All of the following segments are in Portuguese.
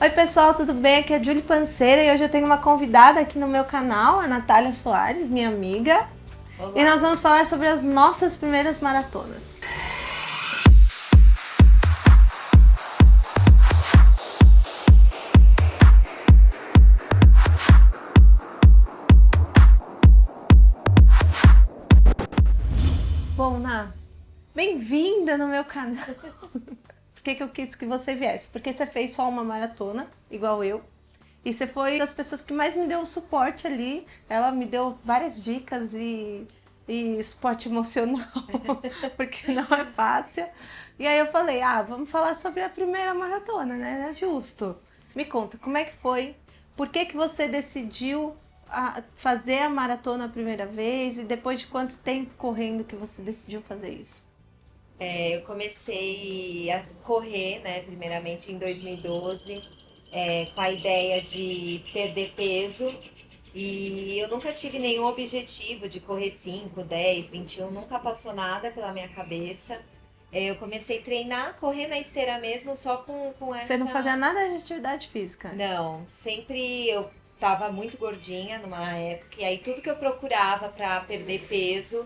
Oi pessoal, tudo bem? Aqui é a Julie Panceira e hoje eu tenho uma convidada aqui no meu canal, a Natália Soares, minha amiga. Olá. E nós vamos falar sobre as nossas primeiras maratonas. Bom, Ná, bem-vinda no meu canal. Por que eu quis que você viesse? Porque você fez só uma maratona, igual eu. E você foi das pessoas que mais me deu suporte ali. Ela me deu várias dicas e suporte emocional, porque não é fácil. E aí eu falei, vamos falar sobre a primeira maratona, né? É justo. Me conta, como é que foi? Por que você decidiu fazer a maratona a primeira vez? E depois de quanto tempo correndo que você decidiu fazer isso? Eu comecei a correr, né, primeiramente em 2012, com a ideia de perder peso. E eu nunca tive nenhum objetivo de correr 5, 10, 21, nunca passou nada pela minha cabeça. Eu comecei a treinar, correr na esteira mesmo, só com Você não fazia essa. nada de atividade física antes? Não, sempre eu tava muito gordinha numa época, e aí tudo que eu procurava para perder peso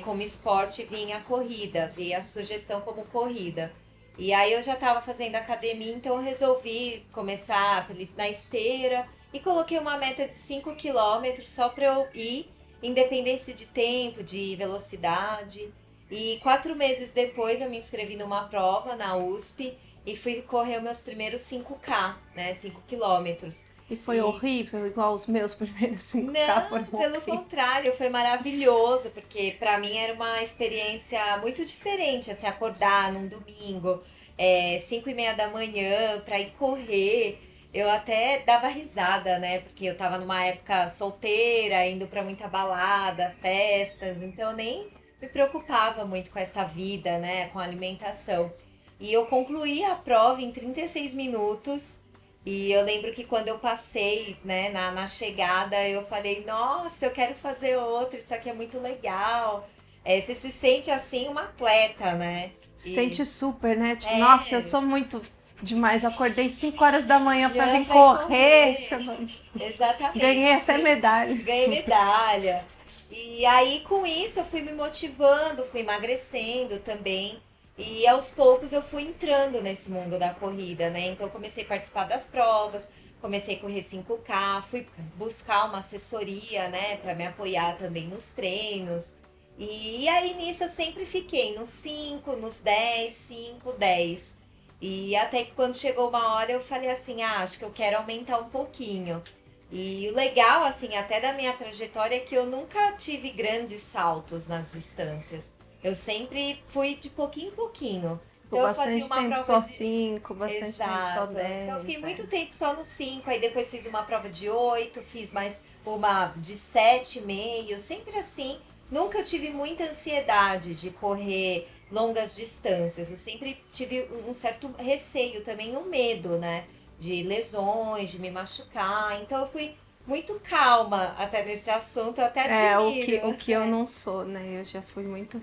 como esporte vinha a corrida, vinha a sugestão como corrida. E aí eu já tava fazendo academia, então eu resolvi começar na esteira e coloquei uma meta de 5 quilômetros só para eu ir, independência de tempo, de velocidade. E 4 meses depois eu me inscrevi numa prova na USP e fui correr os meus primeiros 5K, né? 5 quilômetros. E foi E horrível, igual os meus primeiros 5K não, foram pelo horríveis. contrário, foi maravilhoso, porque pra mim era uma experiência muito diferente, assim, acordar num domingo, 5:30 da manhã, pra ir correr. Eu até dava risada, né? Porque eu tava numa época solteira, indo pra muita balada, festas, então eu nem me preocupava muito com essa vida, né? Com a alimentação. E eu concluí a prova em 36 minutos. E eu lembro que quando eu passei, né, na chegada, eu falei, nossa, eu quero fazer outra, isso aqui é muito legal. Você se sente assim uma atleta, né? Se E sente super, né? Tipo, nossa, eu é, sou muito demais. Acordei 5 horas da manhã pra já vir vai correr. correr. Ganhei até Exatamente. medalha. Ganhei medalha. E aí, com isso, eu fui me motivando, fui emagrecendo também. E aos poucos eu fui entrando nesse mundo da corrida, né? Então, eu comecei a participar das provas, comecei a correr 5K, fui buscar uma assessoria, né, para me apoiar também nos treinos. E aí, nisso, eu sempre fiquei nos 5, nos 10, 5, 10. E até que quando chegou uma hora eu falei assim, acho que eu quero aumentar um pouquinho. E o legal, assim, até da minha trajetória é que eu nunca tive grandes saltos nas distâncias. Eu sempre fui de pouquinho em pouquinho. Ficou Então eu fazia bastante uma tempo prova só de. 5, bastante tempo só Exato. Então eu 10. fiquei muito tempo só no 5, aí depois fiz uma prova de 8, fiz mais uma de 7,5, sempre assim. Nunca tive muita ansiedade de correr longas distâncias. Eu sempre tive um certo receio também, um medo, né? De lesões, de me machucar. Então eu fui muito calma até nesse assunto, eu até admiro. O que eu não sou, né? Eu já fui muito.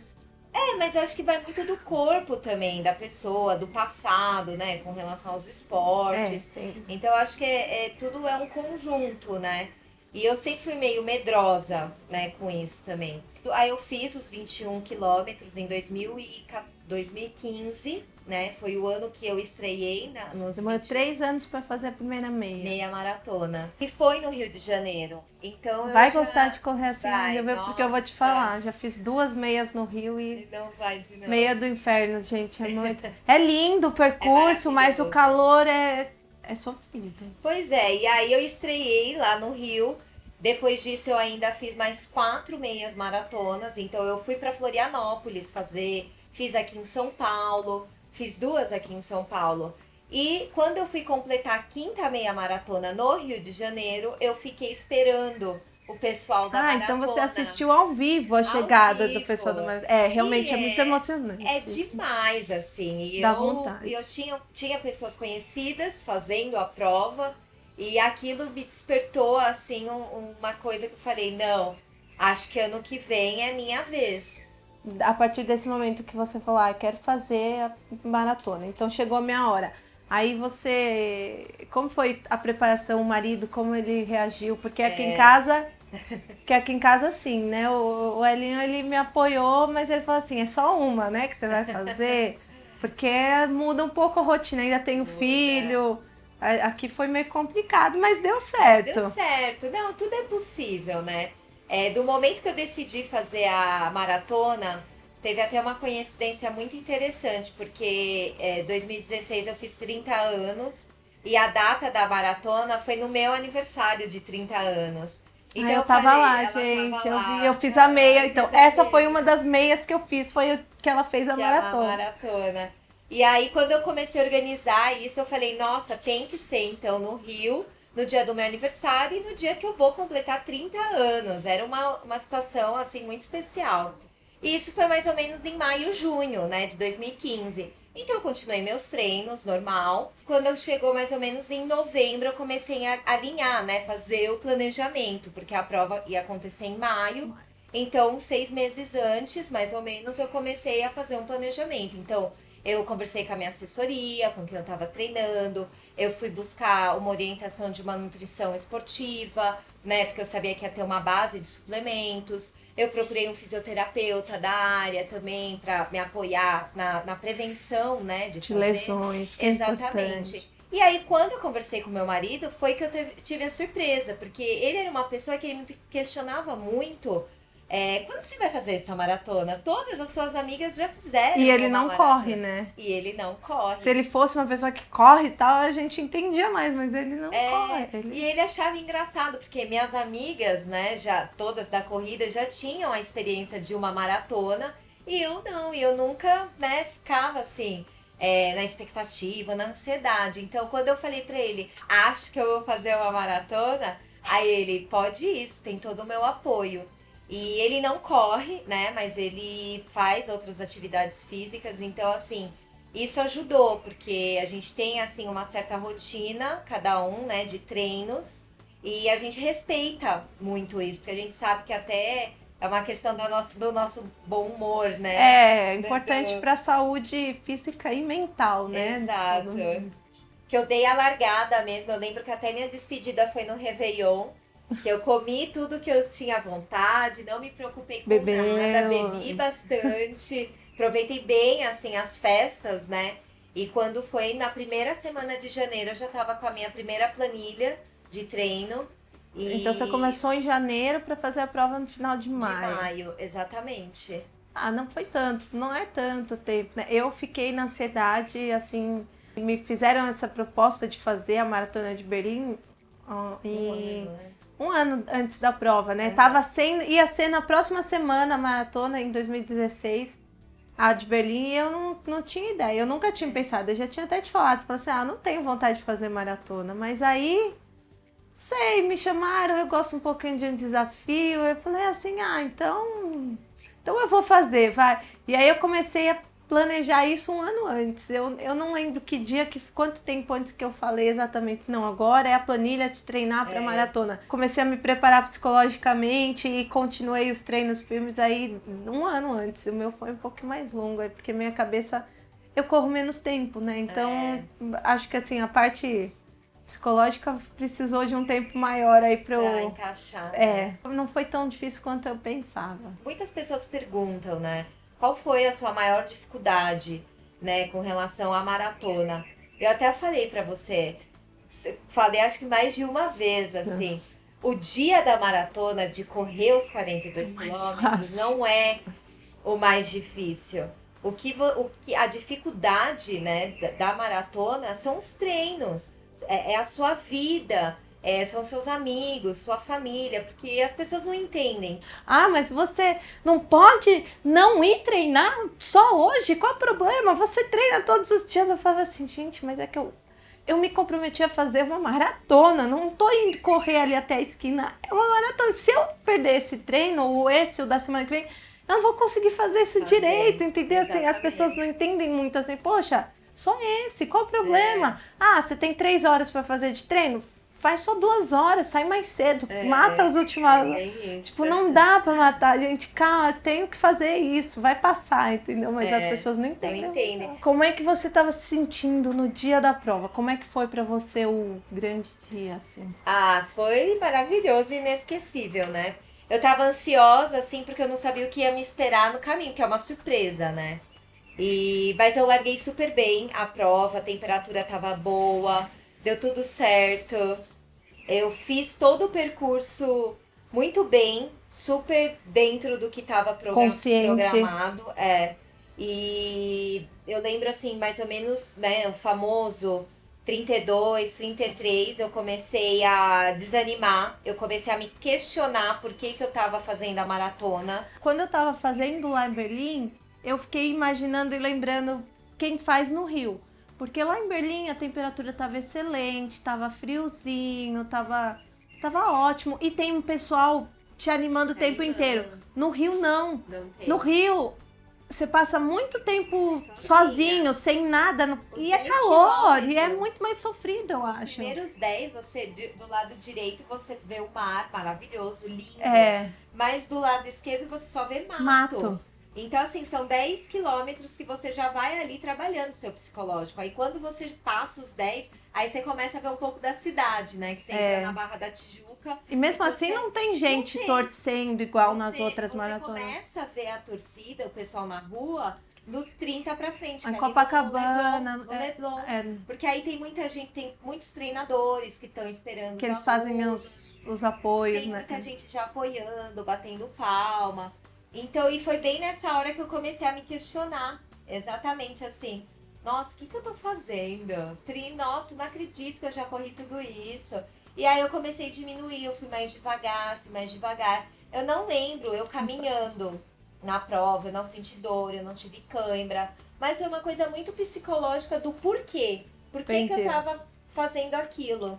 Mas eu acho que vai muito do corpo também, da pessoa, do passado, né, com relação aos esportes. Tem. Então eu acho que tudo é um conjunto, né? E eu sempre fui meio medrosa, né, com isso também. Aí eu fiz os 21 quilômetros em 2015, né? Foi o ano que eu estreiei nos Demorou 20 3 anos pra fazer a primeira meia. meia maratona. E foi no Rio de Janeiro. Então eu Vai já. gostar de correr assim no Vai, Rio, porque eu vou te nossa. falar. Já fiz 2 meias no Rio e Não vai de não. meia do inferno, gente. É muito. É lindo o É percurso, mas o maravilhoso. calor é sofrido. Pois é, e aí eu estreiei lá no Rio. Depois disso eu ainda fiz mais 4 meias maratonas. Então eu fui para Florianópolis fazer, fiz aqui em São Paulo, fiz 2 aqui em São Paulo. E quando eu fui completar a quinta meia maratona no Rio de Janeiro, eu fiquei esperando o pessoal da Então você maratona assistiu ao vivo a ao chegada do pessoal do vivo. maratona. E Realmente é muito é emocionante isso. demais, assim. E Dá eu vontade. tinha pessoas conhecidas fazendo a prova e aquilo me despertou, assim, uma coisa que eu falei, não, acho que ano que vem é minha vez. A partir desse momento que você falou, quero fazer a maratona, então chegou a minha hora. Aí você... Como foi a preparação, o marido, como ele reagiu? Porque aqui em casa, assim, né? O Elinho, ele me apoiou, mas ele falou assim, é só uma, né, que você vai fazer? Porque muda um pouco a rotina, ainda tenho filho. Aqui foi meio complicado, mas deu certo. Deu certo. Não, tudo é possível, né? Do momento que eu decidi fazer a maratona, teve até uma coincidência muito interessante, porque 2016 eu fiz 30 anos e a data da maratona foi no meu aniversário de 30 anos. Então eu tava lá, gente. Eu fiz a meia. Então, essa foi uma das meias que eu fiz, foi o que ela fez a maratona. E aí, quando eu comecei a organizar isso, eu falei, nossa, tem que ser então no Rio, no dia do meu aniversário e no dia que eu vou completar 30 anos. Era uma situação, assim, muito especial. E isso foi mais ou menos em maio, junho, né, de 2015. Então eu continuei meus treinos, normal. Quando eu chegou mais ou menos em novembro, eu comecei a alinhar, né, fazer o planejamento, porque a prova ia acontecer em maio. Então, 6 meses antes, mais ou menos, eu comecei a fazer um planejamento. Então, eu conversei com a minha assessoria, com quem eu estava treinando. Eu fui buscar uma orientação de uma nutrição esportiva, né, porque eu sabia que ia ter uma base de suplementos. Eu procurei um fisioterapeuta da área também para me apoiar na prevenção, né, de fazer lesões, que exatamente. É importante. E aí, quando eu conversei com meu marido, foi que eu tive a surpresa, porque ele era uma pessoa que ele me questionava muito. Quando você vai fazer essa maratona? Todas as suas amigas já fizeram. E ele não corre, né? E ele não corre. Se ele fosse uma pessoa que corre e tal, a gente entendia mais, mas ele não corre. E ele achava engraçado, porque minhas amigas, né, já todas da corrida, já tinham a experiência de uma maratona, e eu não, e eu nunca, né, ficava assim, na expectativa, na ansiedade. Então, quando eu falei pra ele, acho que eu vou fazer uma maratona, aí ele, pode ir, tem todo o meu apoio. E ele não corre, né, mas ele faz outras atividades físicas, então assim, isso ajudou, porque a gente tem assim uma certa rotina, cada um, né, de treinos, e a gente respeita muito isso, porque a gente sabe que até é uma questão do nosso bom humor, né? É importante para a saúde física e mental, né? Exato. Que eu dei a largada mesmo, eu lembro que até minha despedida foi no Réveillon, que eu comi tudo que eu tinha vontade, não me preocupei com nada, bebi bastante, aproveitei bem, assim, as festas, né? E quando foi na primeira semana de janeiro, eu já tava com a minha primeira planilha de treino. Então você começou em janeiro para fazer a prova no final de maio. De maio, exatamente. Não foi tanto, não é tanto tempo, né? Eu fiquei na ansiedade, assim, me fizeram essa proposta de fazer a Maratona de Berlim um ano antes da prova, né? Ia ser na próxima semana a maratona, em 2016, a de Berlim, e eu não tinha ideia, eu nunca tinha pensado, eu já tinha até te falado, você falou assim, não tenho vontade de fazer maratona, mas aí, me chamaram, eu gosto um pouquinho de um desafio, eu falei assim, então eu vou fazer, vai. E aí eu comecei a planejar isso um ano antes. Eu não lembro quanto tempo antes que eu falei exatamente. Não, agora é a planilha de treinar para maratona. Comecei a me preparar psicologicamente e continuei os treinos firmes aí um ano antes. O meu foi um pouco mais longo, porque minha cabeça, eu corro menos tempo, né? Então, acho que assim, a parte psicológica precisou de um tempo maior aí pra encaixar. Né? Não foi tão difícil quanto eu pensava. Muitas pessoas perguntam, né? Qual foi a sua maior dificuldade, né, com relação à maratona? Eu até falei pra você, falei acho que mais de uma vez, assim, o dia da maratona, de correr os 42 quilômetros, não é o mais difícil. A dificuldade, né, da maratona são os treinos, é a sua vida. São seus amigos, sua família, porque as pessoas não entendem. Mas você não pode não ir treinar só hoje? Qual é o problema? Você treina todos os dias. Eu falava assim, gente, mas é que eu me comprometi a fazer uma maratona, não tô indo correr ali até a esquina, é uma maratona. Se eu perder esse treino, ou o da semana que vem, eu não vou conseguir fazer isso direito, entendeu? Assim, as pessoas não entendem muito assim, poxa, só esse, qual o problema? Você tem 3 horas para fazer de treino? faz só 2 horas, sai mais cedo, mata os últimos. Tipo, não dá pra matar, gente. Calma, tenho que fazer isso, vai passar, entendeu? Mas as pessoas não entendem. Não entendem. Como é que você tava se sentindo no dia da prova? Como é que foi pra você o grande dia, assim? Ah, foi maravilhoso e inesquecível, né? Eu tava ansiosa, assim, porque eu não sabia o que ia me esperar no caminho, que é uma surpresa, né? Mas eu larguei super bem a prova, a temperatura tava boa, deu tudo certo. Eu fiz todo o percurso muito bem, super dentro do que estava Consciente. programado. E eu lembro assim, mais ou menos, né, o famoso 32, 33, eu comecei a desanimar, eu comecei a me questionar por que eu tava fazendo a maratona. Quando eu tava fazendo lá em Berlim, eu fiquei imaginando e lembrando quem faz no Rio. Porque lá em Berlim a temperatura tava excelente, tava friozinho, tava ótimo. E tem um pessoal te animando o tempo inteiro. No Rio, não. Não tem. No Rio, você passa muito tempo sozinho, sem nada. E é 10 calor, e é quilômetros. muito mais sofrido, eu Os acho. primeiros 10, você, do lado direito, você vê o mar maravilhoso, lindo. Mas do lado esquerdo você só vê mato. Então, assim, são 10 quilômetros que você já vai ali trabalhando o seu psicológico. Aí, quando você passa os 10, aí você começa a ver um pouco da cidade, né? Que você entra na Barra da Tijuca. E mesmo assim não tem gente torcendo igual nas outras maratonas. Você começa a ver a torcida, o pessoal na rua, nos 30 pra frente. Em que é Copacabana. no Leblon. Porque aí tem muita gente, tem muitos treinadores que estão esperando. Que eles fazem os apoios, tem né? muita gente já apoiando, batendo palma. Então, e foi bem nessa hora que eu comecei a me questionar. Exatamente assim. Nossa, o que eu tô fazendo? Nossa, não acredito que eu já corri tudo isso. E aí eu comecei a diminuir, eu fui mais devagar. Eu não lembro, eu caminhando na prova, eu não senti dor, eu não tive cãibra. Mas foi uma coisa muito psicológica do porquê. Por que eu tava fazendo aquilo?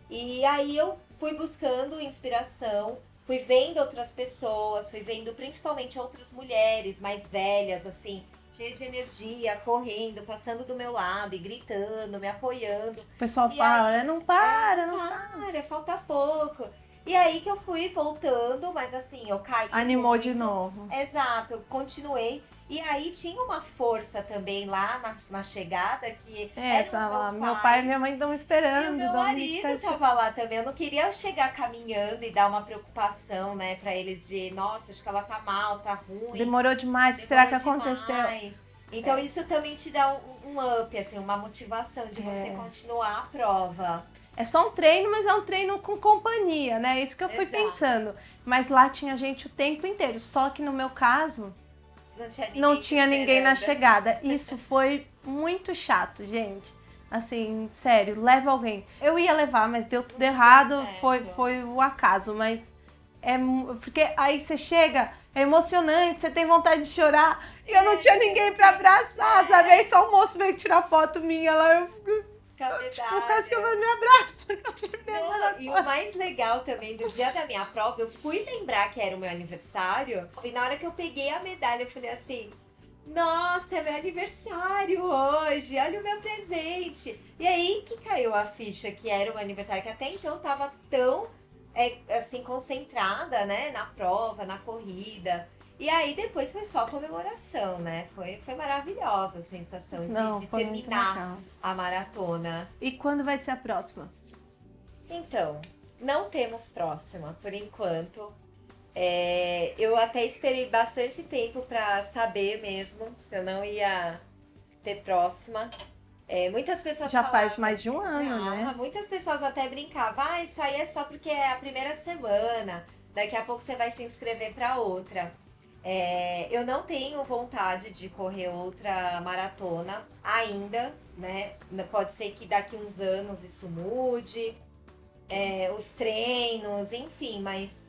E aí eu fui buscando inspiração. Fui vendo outras pessoas, fui vendo principalmente outras mulheres mais velhas, assim, cheias de energia, correndo, passando do meu lado e gritando, me apoiando. O pessoal fala, não para, falta pouco. E aí que eu fui voltando, mas assim, eu caí Animou muito. de novo. Exato, eu continuei. E aí tinha uma força também lá na chegada que eram os meus pais. Meu pai e minha mãe estão esperando. E o meu marido tava lá também. Eu não queria chegar caminhando e dar uma preocupação, né, pra eles de, nossa, acho que ela tá mal, tá ruim. Demorou demais, será que aconteceu? Então isso também te dá um up, assim, uma motivação de você continuar a prova. É só um treino, mas é um treino com companhia, né? Isso que eu fui pensando. Mas lá tinha gente o tempo inteiro. Só que no meu caso, não tinha ninguém na chegada. Isso foi muito chato, gente. Assim, sério, leva alguém. Eu ia levar, mas deu tudo errado. Foi o acaso, mas porque aí você chega, é emocionante, você tem vontade de chorar. E eu não tinha ninguém pra abraçar, sabe? Aí só o moço veio tirar foto minha lá, tipo, quase que eu me abraço. E o mais legal também do dia da minha prova, eu fui lembrar que era o meu aniversário. E na hora que eu peguei a medalha, eu falei assim, nossa, é meu aniversário hoje, olha o meu presente. E aí que caiu a ficha que era o meu aniversário, que até então tava tão, assim, concentrada, né, na prova, na corrida. E aí depois foi só comemoração, né? Foi maravilhosa a sensação de terminar a maratona. E quando vai ser a próxima? Então, não temos próxima, por enquanto. Eu até esperei bastante tempo pra saber mesmo se eu não ia ter próxima. Muitas pessoas já falavam, faz mais de um ano, né? Muitas pessoas até brincavam, isso aí é só porque é a primeira semana, daqui a pouco você vai se inscrever pra outra. Eu não tenho vontade de correr outra maratona ainda, né? Pode ser que daqui uns anos isso mude, os treinos, enfim, mas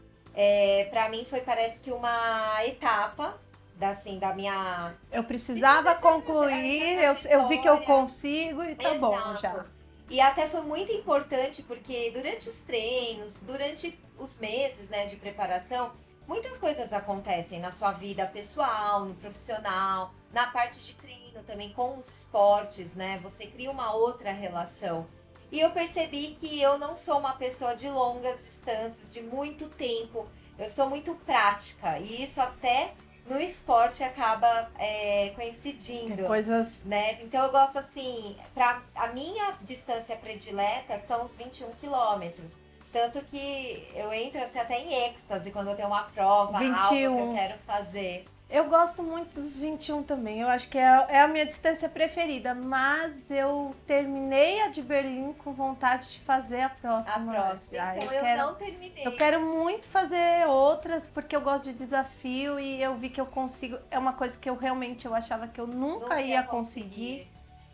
pra mim parece que uma etapa da minha... Eu precisava concluir, eu vi que eu consigo e tá bom já. E até foi muito importante porque durante os treinos, durante os meses, né, de preparação, muitas coisas acontecem na sua vida pessoal, no profissional, na parte de treino também com os esportes, né? Você cria uma outra relação. E eu percebi que eu não sou uma pessoa de longas distâncias, de muito tempo. Eu sou muito prática. E isso até no esporte acaba coincidindo. Tem coisas... Né? Então eu gosto assim, a minha distância predileta são os 21 quilômetros. Tanto que eu entro assim, até em êxtase quando eu tenho uma prova, 21. algo que eu quero fazer. Eu gosto muito dos 21 também. Eu acho que é a minha distância preferida. Mas eu terminei a de Berlim com vontade de fazer a próxima. Então eu não terminei. Eu quero muito fazer outras, porque eu gosto de desafio e eu vi que eu consigo. É uma coisa que eu realmente achava que eu nunca ia conseguir.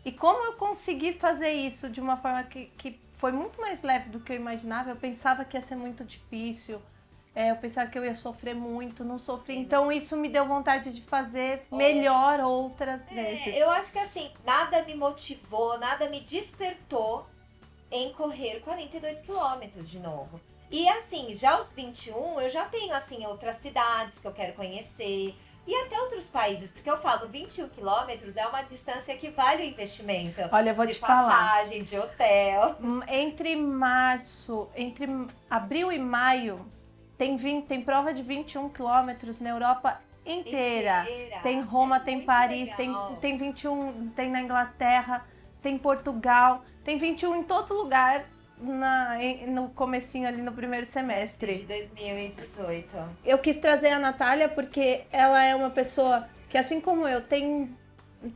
E como eu consegui fazer isso de uma forma que foi muito mais leve do que eu imaginava, eu pensava que ia ser muito difícil. Eu pensava que eu ia sofrer muito, não sofri. Então isso me deu vontade de fazer melhor outras vezes. Eu acho que assim, nada me motivou, nada me despertou em correr 42 quilômetros de novo. E assim, já os 21, eu já tenho assim outras cidades que eu quero conhecer. E até outros países, porque eu falo 21 quilômetros é uma distância que vale o investimento. Olha, eu vou te falar. De passagem, de hotel. Entre abril e maio, tem prova de 21 quilômetros na Europa inteira. Tem Roma, tem Paris, tem 21, tem na Inglaterra, tem Portugal, tem 21 em todo lugar. No comecinho ali no primeiro semestre de 2018. Eu quis trazer a Natália porque ela é uma pessoa que, assim como eu, tem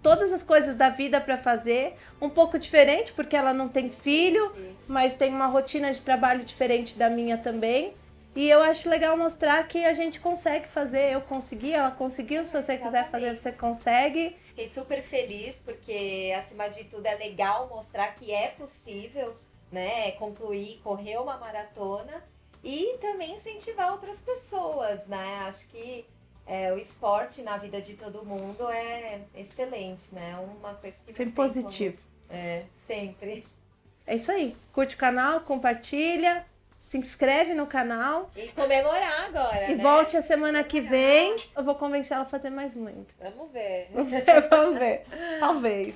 todas as coisas da vida para fazer, um pouco diferente porque ela não tem filho, mas tem uma rotina de trabalho diferente da minha também. E eu acho legal mostrar que a gente consegue fazer. Eu consegui, ela conseguiu. Se você quiser fazer, você consegue. Fiquei super feliz porque, acima de tudo, é legal mostrar que é possível, né, concluir, correr uma maratona e também incentivar outras pessoas, né? Acho que o esporte na vida de todo mundo é excelente, né? Uma coisa que sempre positivo. Sempre. É isso aí. Curte o canal, compartilha, se inscreve no canal. E comemorar agora, E volte a semana que vem. Eu vou convencer ela a fazer mais muito. Vamos ver. Vamos ver. Talvez.